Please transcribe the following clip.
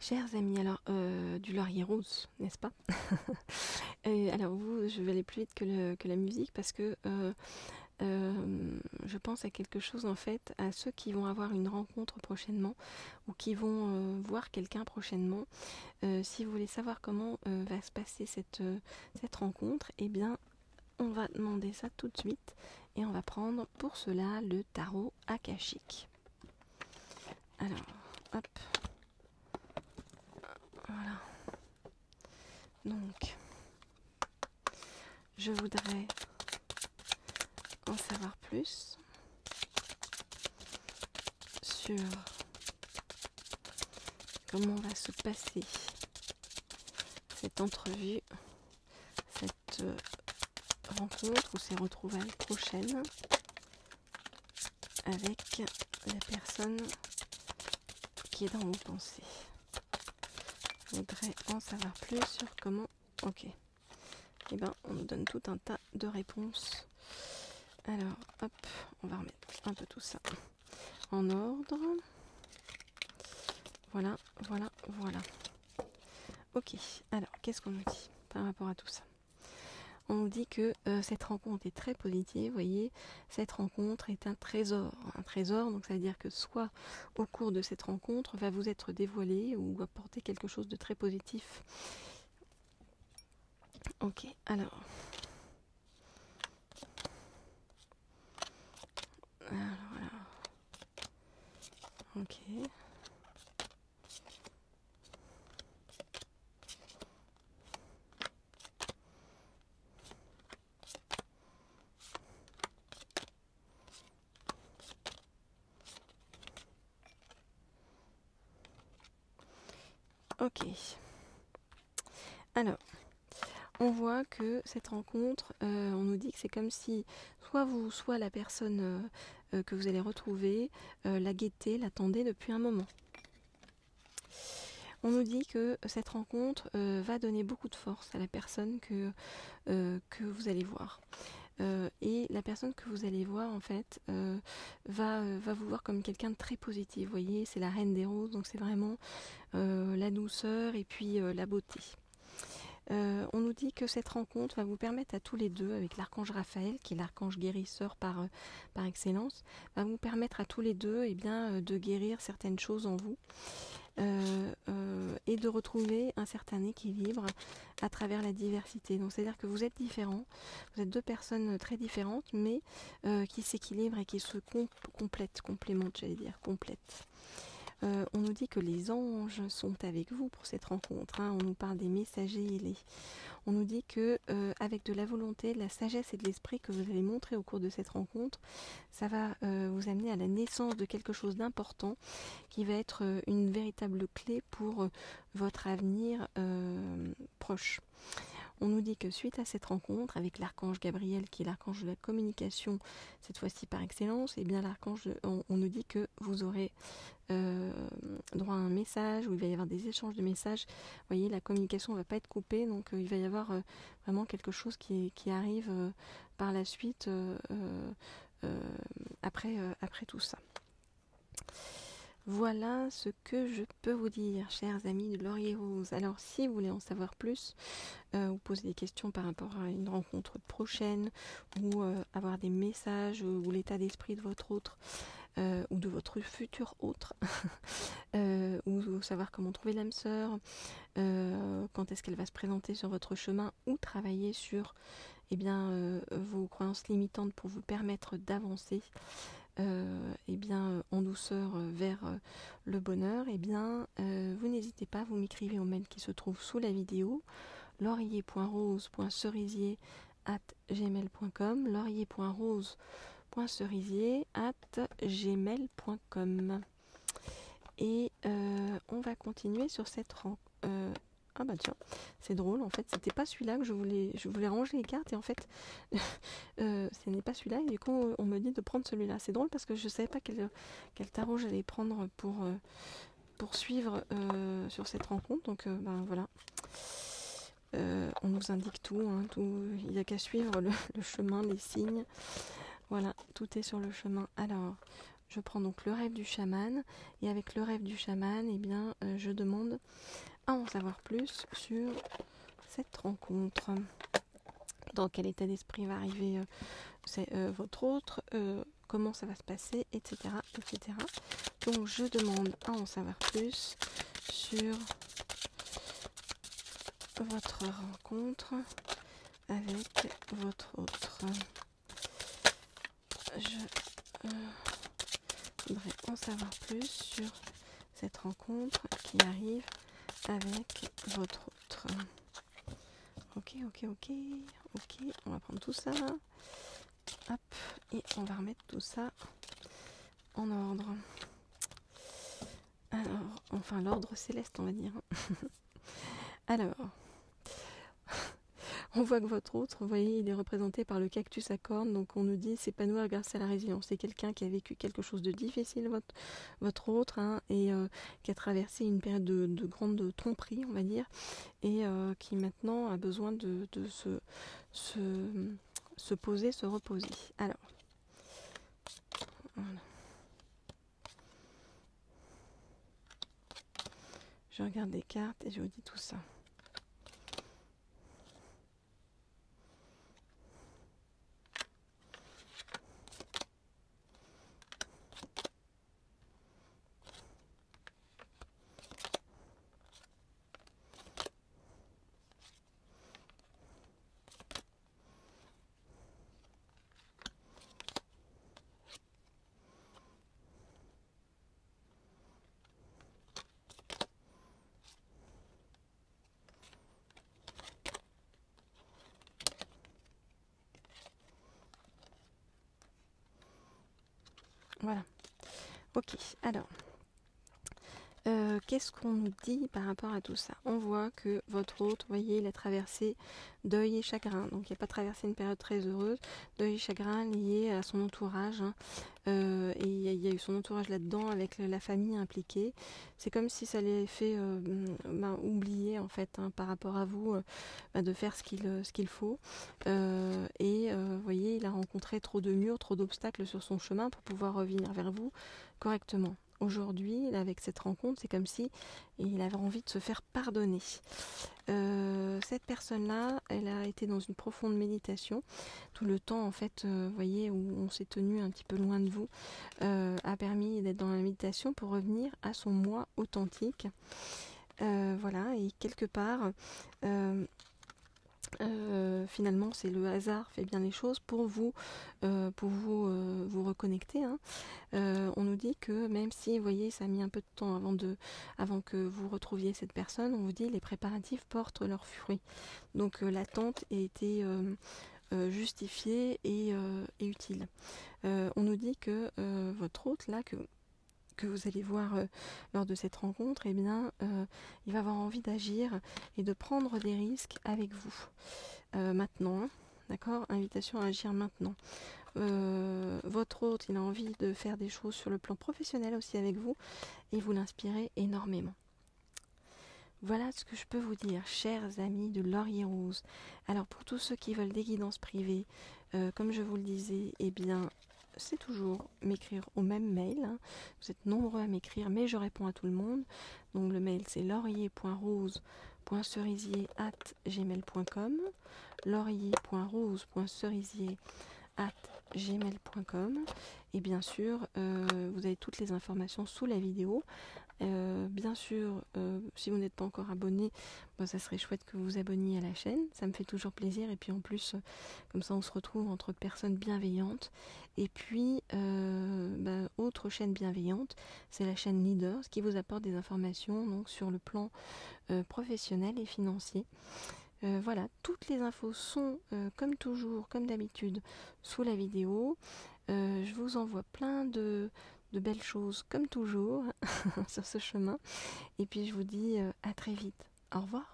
Chers amis, alors du laurier rose, n'est-ce pas? Alors vous, je vais aller plus vite que la musique parce que je pense à quelque chose en fait, à ceux qui vont avoir une rencontre prochainement ou qui vont voir quelqu'un prochainement. Si vous voulez savoir comment va se passer cette rencontre, eh bien on va demander ça tout de suite et on va prendre pour cela le tarot akashique. Alors, hop, voilà. Donc, je voudrais en savoir plus sur comment va se passer cette entrevue, cette rencontre ou ces retrouvailles prochaines avec la personne qui est dans vos pensées. Je voudrais en savoir plus sur comment... Ok. Eh bien, on nous donne tout un tas de réponses. Alors, hop, on va remettre un peu tout ça en ordre. Voilà, voilà, voilà. Ok, alors, qu'est-ce qu'on nous dit par rapport à tout ça? On nous dit que cette rencontre est très positive, vous voyez, cette rencontre est un trésor. Un trésor, donc ça veut dire que soit au cours de cette rencontre va vous être dévoilé ou apporter quelque chose de très positif. Ok, alors... voilà. Ok. Ok. Alors, on voit que cette rencontre, on nous dit que c'est comme si soit vous, soit la personne que vous allez retrouver, la guettait, l'attendait depuis un moment. On nous dit que cette rencontre va donner beaucoup de force à la personne que vous allez voir. Et la personne que vous allez voir en fait va vous voir comme quelqu'un de très positif. Vous voyez, c'est la reine des roses, donc c'est vraiment la douceur et puis la beauté. On nous dit que cette rencontre va vous permettre à tous les deux, avec l'archange Raphaël, qui est l'archange guérisseur par excellence, va vous permettre à tous les deux de guérir certaines choses en vous et de retrouver un certain équilibre à travers la diversité. Donc c'est-à-dire que vous êtes différents, vous êtes deux personnes très différentes, mais qui s'équilibrent et qui se complémentent, j'allais dire, complètent. On nous dit que les anges sont avec vous pour cette rencontre. On nous parle des messagers ailés. On nous dit que avec de la volonté, de la sagesse et de l'esprit que vous allez montrer au cours de cette rencontre, ça va vous amener à la naissance de quelque chose d'important qui va être une véritable clé pour votre avenir proche. On nous dit que suite à cette rencontre avec l'archange Gabriel, qui est l'archange de la communication, cette fois-ci par excellence, et bien l'archange, on nous dit que vous aurez droit à un message, où il va y avoir des échanges de messages. Vous voyez, la communication ne va pas être coupée, donc il va y avoir vraiment quelque chose qui arrive par la suite après tout ça. Voilà ce que je peux vous dire, chers amis de Laurier Rose. Alors, si vous voulez en savoir plus, ou poser des questions par rapport à une rencontre prochaine, ou avoir des messages, ou l'état d'esprit de votre autre, ou de votre futur autre, ou savoir comment trouver l'âme sœur, quand est-ce qu'elle va se présenter sur votre chemin, ou travailler sur vos croyances limitantes pour vous permettre d'avancer en douceur vers le bonheur, vous n'hésitez pas, vous m'écrivez au mail qui se trouve sous la vidéo, laurier.rose.cerisier@gmail.com, laurier.rose.cerisier@gmail.com. Et on va continuer sur cette rencontre. Ah bah tiens, c'est drôle, en fait, c'était pas celui-là que je voulais ranger les cartes, et en fait, ce n'est pas celui-là, et du coup, on me dit de prendre celui-là. C'est drôle parce que je savais pas quel tarot j'allais prendre pour suivre sur cette rencontre, donc voilà. On nous indique tout, il n'y a qu'à suivre le chemin, les signes. Voilà, tout est sur le chemin. Alors, Je prends donc le rêve du chaman, et avec le rêve du chaman, eh bien, je demande à en savoir plus sur cette rencontre. Dans quel état d'esprit va arriver votre autre, comment ça va se passer, etc., etc. Donc je demande à en savoir plus sur votre rencontre avec votre autre. Je voudrais en savoir plus sur cette rencontre qui arrive avec votre autre. Ok, on va prendre tout ça. Hop, et on va remettre tout ça en ordre. Alors, enfin l'ordre céleste, on va dire. Alors, on voit que votre autre, vous voyez, il est représenté par le cactus à cornes, donc on nous dit s'épanouir grâce à la résilience. C'est quelqu'un qui a vécu quelque chose de difficile, votre autre, hein, et qui a traversé une période de grande tromperie, on va dire, et qui maintenant a besoin de se poser, se reposer. Alors, voilà. Je regarde les cartes et je vous dis tout ça. Voilà. Ok, alors, qu'est-ce qu'on nous dit par rapport à tout ça? On voit que votre hôte, vous voyez, il a traversé deuil et chagrin. Donc, il n'a pas traversé une période très heureuse. Deuil et chagrin lié à son entourage. Hein. Et il y a eu son entourage là-dedans avec la famille impliquée. C'est comme si ça l'ait fait oublier, en fait, hein, par rapport à vous, de faire ce qu'il faut. Vous voyez, il a rencontré trop de murs, trop d'obstacles sur son chemin pour pouvoir revenir vers vous correctement. Aujourd'hui, avec cette rencontre, c'est comme si il avait envie de se faire pardonner. Cette personne-là, elle a été dans une profonde méditation. Tout le temps, en fait, vous voyez, où on s'est tenu un petit peu loin de vous, a permis d'être dans la méditation pour revenir à son moi authentique. Voilà, et quelque part... finalement, c'est le hasard fait bien les choses pour vous reconnecter. Hein. On nous dit que même si, vous voyez, ça a mis un peu de temps avant que vous retrouviez cette personne, on vous dit les préparatifs portent leurs fruits. Donc l'attente a été justifiée et utile. On nous dit que votre hôte, là, que vous allez voir lors de cette rencontre, eh bien, il va avoir envie d'agir et de prendre des risques avec vous. Maintenant, hein, d'accord ? Invitation à agir maintenant. Votre hôte, il a envie de faire des choses sur le plan professionnel aussi avec vous, et vous l'inspirez énormément. Voilà ce que je peux vous dire, chers amis de Laurier Rose. Alors, pour tous ceux qui veulent des guidances privées, comme je vous le disais, eh bien, c'est toujours m'écrire au même mail. Hein. Vous êtes nombreux à m'écrire, mais je réponds à tout le monde. Donc le mail, c'est laurier.rose.cerisier@gmail.com, laurier.rose.cerisier@gmail.com. Et bien sûr, vous avez toutes les informations sous la vidéo. Bien sûr, si vous n'êtes pas encore abonné, ça serait chouette que vous vous abonniez à la chaîne, ça me fait toujours plaisir, et puis en plus, comme ça on se retrouve entre personnes bienveillantes. Et puis, autre chaîne bienveillante, c'est la chaîne Leaders, qui vous apporte des informations donc, sur le plan professionnel et financier. Voilà, toutes les infos sont, comme toujours, comme d'habitude, sous la vidéo. Je vous envoie plein de belles choses comme toujours sur ce chemin, et puis je vous dis à très vite. Au revoir.